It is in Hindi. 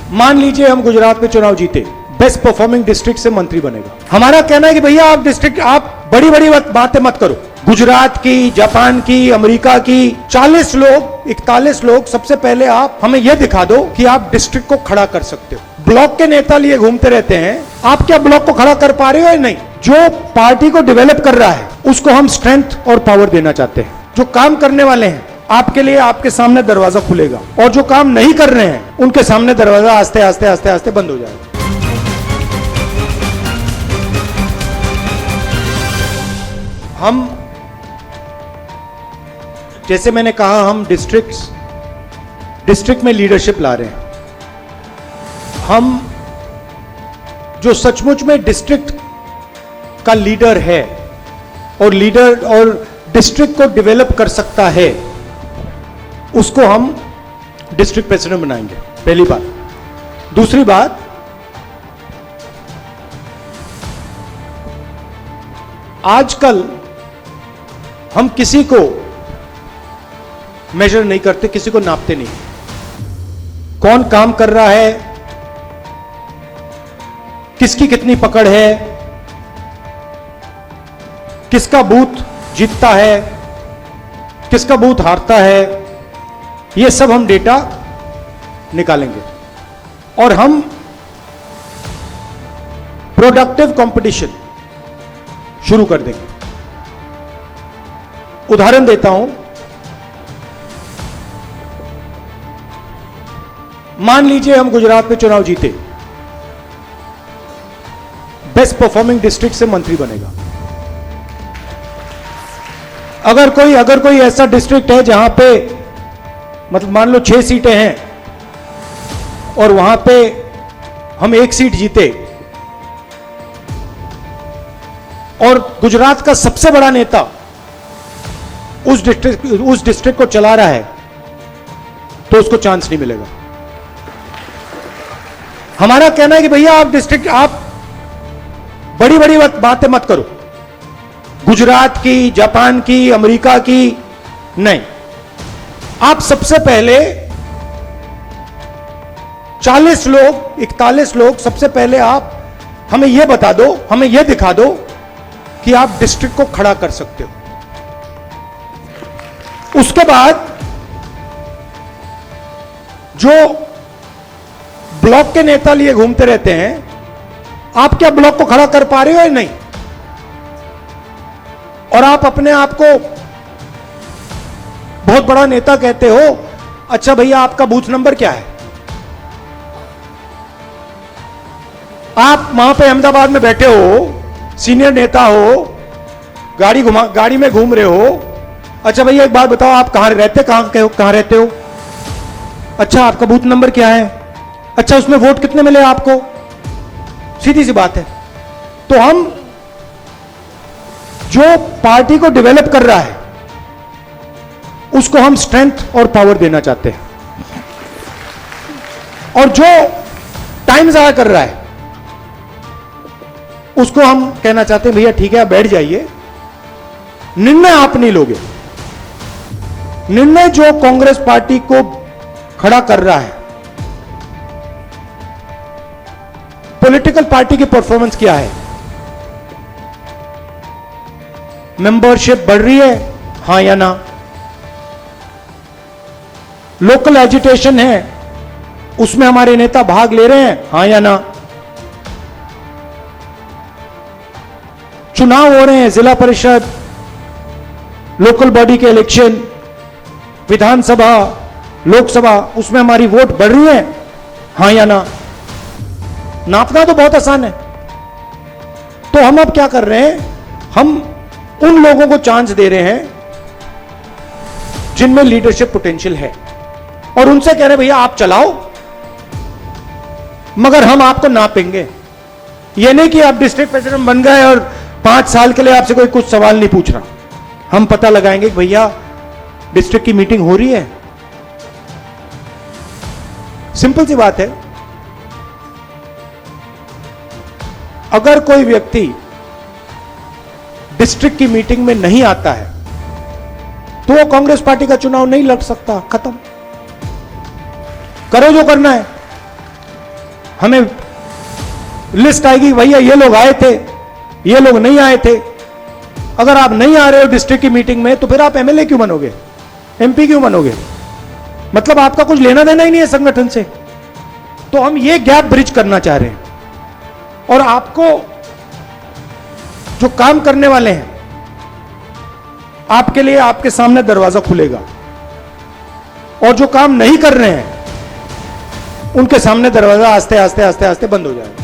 मान लीजिए हम गुजरात में चुनाव जीते, बेस्ट परफॉर्मिंग डिस्ट्रिक्ट से मंत्री बनेगा। हमारा कहना है कि भैया आप बड़ी बड़ी बातें मत करो। गुजरात की, जापान की, अमेरिका की 40 लोग, 41 लोग, सबसे पहले आप हमें यह दिखा दो कि आप डिस्ट्रिक्ट को खड़ा कर सकते हो। ब्लॉक के नेता लिए घूमते रहते हैं, आप क्या ब्लॉक को खड़ा कर पा रहे हो या नहीं? जो पार्टी को डेवलप कर रहा है उसको हम स्ट्रेंथ और पावर देना चाहते हैं। जो काम करने वाले हैं आपके लिए, आपके सामने दरवाजा खुलेगा, और जो काम नहीं कर रहे हैं उनके सामने दरवाजा आस्ते आस्ते आस्ते आस्ते बंद हो जाएगा। हम, जैसे मैंने कहा, हम डिस्ट्रिक्ट में लीडरशिप ला रहे हैं। हम जो सचमुच में डिस्ट्रिक्ट का लीडर है और डिस्ट्रिक्ट को डेवलप कर सकता है, उसको हम डिस्ट्रिक्ट प्रेसिडेंट बनाएंगे, पहली बात। दूसरी बात, आजकल हम किसी को मेजर नहीं करते, किसी को नापते नहीं। कौन काम कर रहा है, किसकी कितनी पकड़ है, किसका बूथ जीतता है, किसका बूथ हारता है, यह सब हम डेटा निकालेंगे और हम प्रोडक्टिव कंपटीशन शुरू कर देंगे। उदाहरण देता हूं, मान लीजिए हम गुजरात में चुनाव जीते, बेस्ट परफॉर्मिंग डिस्ट्रिक्ट से मंत्री बनेगा। अगर कोई ऐसा डिस्ट्रिक्ट है जहां पे, मतलब मान लो 6 सीटें हैं और वहां पे हम 1 सीट जीते और गुजरात का सबसे बड़ा नेता उस डिस्ट्रिक्ट को चला रहा है, तो उसको चांस नहीं मिलेगा। हमारा कहना है कि भैया आप बड़ी बड़ी बातें मत करो। गुजरात की, जापान की, अमेरिका की नहीं, आप सबसे पहले 40 लोग, 41 लोग, सबसे पहले आप हमें यह बता दो, हमें यह दिखा दो कि आप डिस्ट्रिक्ट को खड़ा कर सकते हो। उसके बाद जो ब्लॉक के नेता लिए घूमते रहते हैं, आप क्या ब्लॉक को खड़ा कर पा रहे हो या नहीं? और आप अपने आप को बहुत बड़ा नेता कहते हो। अच्छा भैया, आपका बूथ नंबर क्या है? आप वहां पे अहमदाबाद में बैठे हो, सीनियर नेता हो, गाड़ी में घूम रहे हो। अच्छा भैया एक बात बताओ, आप कहां रहते हो? अच्छा, आपका बूथ नंबर क्या है? अच्छा, उसमें वोट कितने मिले आपको? सीधी सी बात है। तो हम जो पार्टी को डेवलप कर रहा है उसको हम स्ट्रेंथ और पावर देना चाहते हैं, और जो टाइम जाया कर रहा है उसको हम कहना चाहते हैं भैया ठीक है, आप बैठ जाइए, निर्णय आप नहीं लोगे। निर्णय जो कांग्रेस पार्टी को खड़ा कर रहा है, पॉलिटिकल पार्टी की परफॉर्मेंस क्या है? मेंबरशिप बढ़ रही है, हां या ना? लोकल एजिटेशन है, उसमें हमारे नेता भाग ले रहे हैं, हां या ना? चुनाव हो रहे हैं, जिला परिषद, लोकल बॉडी के इलेक्शन, विधानसभा, लोकसभा, उसमें हमारी वोट बढ़ रही है, हां या ना? नापना तो बहुत आसान है। तो हम अब क्या कर रहे हैं, हम उन लोगों को चांस दे रहे हैं जिनमें लीडरशिप पोटेंशियल है, और उनसे कह रहे हैं भैया आप चलाओ, मगर हम आपको नापेंगे। यह नहीं कि आप डिस्ट्रिक्ट प्रेसिडेंट बन गए और 5 साल के लिए आपसे कोई कुछ सवाल नहीं पूछ रहा। हम पता लगाएंगे कि भैया डिस्ट्रिक्ट की मीटिंग हो रही है, सिंपल सी बात है। अगर कोई व्यक्ति डिस्ट्रिक्ट की मीटिंग में नहीं आता है तो वो कांग्रेस पार्टी का चुनाव नहीं लड़ सकता, खत्म। करो जो करना है। हमें लिस्ट आएगी भैया ये लोग आए थे, ये लोग नहीं आए थे। अगर आप नहीं आ रहे हो डिस्ट्रिक्ट की मीटिंग में तो फिर आप एमएलए क्यों बनोगे, एमपी क्यों बनोगे? मतलब आपका कुछ लेना देना ही नहीं है संगठन से। तो हम ये गैप ब्रिज करना चाह रहे हैं और आपको जो काम करने वाले हैं आपके लिए आपके सामने दरवाजा खुलेगा और जो काम नहीं कर रहे हैं उनके सामने दरवाजा आस्ते आस्ते आस्ते आस्ते बंद हो जाएगा।